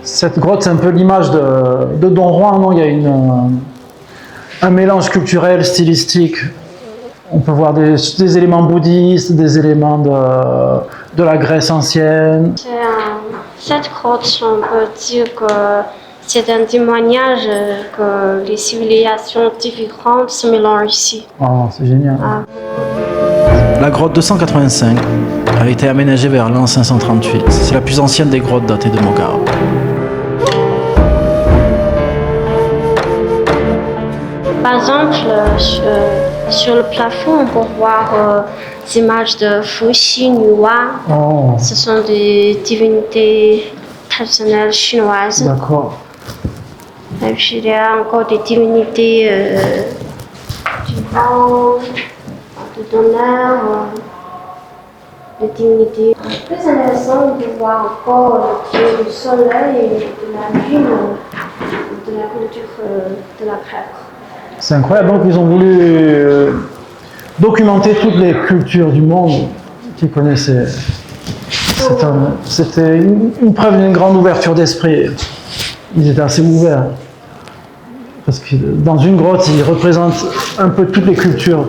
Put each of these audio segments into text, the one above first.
Cette grotte, c'est un peu l'image de Don Juan, non? Il y a un mélange culturel, stylistique. On peut voir des éléments bouddhistes, des éléments de la Grèce ancienne. Cette grotte, on peut dire que c'est un témoignage que les civilisations différentes se mélangent ici. Oh, c'est génial. La grotte 285 a été aménagée vers l'an 538. C'est la plus ancienne des grottes datées de Mogara. Par exemple, sur le plafond, on peut voir des images de Fuxi, Nuwa. Oh, Ce sont des divinités traditionnelles chinoises. d'accord. Et puis il y a encore des divinités du vent, de l'honneur, des divinités. Plus intéressant de voir encore le dieu du soleil et de la lune, de la culture de la Grèce. C'est incroyable. Donc, ils ont voulu documenter toutes les cultures du monde qu'ils connaissaient. C'était une preuve d'une grande ouverture d'esprit. Ils étaient assez ouverts. Parce que dans une grotte, ils représentent un peu toutes les cultures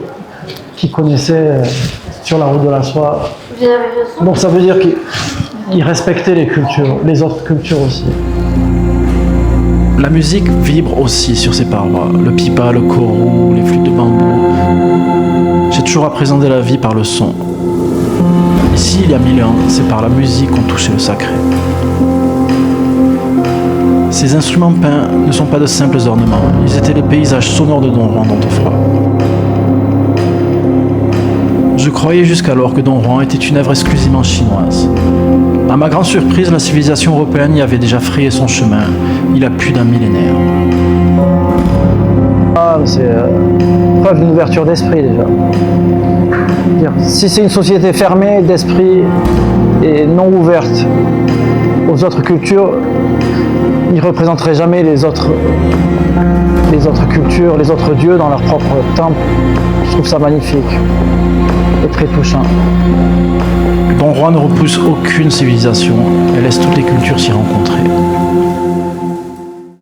qu'ils connaissaient sur la route de la soie. Vous avez raison. Donc ça veut dire qu'ils respectaient les cultures, les autres cultures aussi. La musique vibre aussi sur ces parois. Le pipa, le koru, les flûtes de bambou. J'ai toujours appréhendé la vie par le son. Ici, il y a 1000 ans, c'est par la musique qu'on touchait le sacré. Ces instruments peints ne sont pas de simples ornements. Ils étaient les paysages sonores de Don Juan d'Antofra. Je croyais jusqu'alors que Don Juan était une œuvre exclusivement chinoise. À ma grande surprise, la civilisation européenne y avait déjà frayé son chemin, il y a plus d'un millénaire. C'est preuve d'une ouverture d'esprit déjà. Si c'est une société fermée d'esprit et non ouverte aux autres cultures, ils ne représenteraient jamais les autres cultures, les autres dieux dans leur propre temple. Je trouve ça magnifique et très touchant. Don Juan ne repousse aucune civilisation et laisse toutes les cultures s'y rencontrer.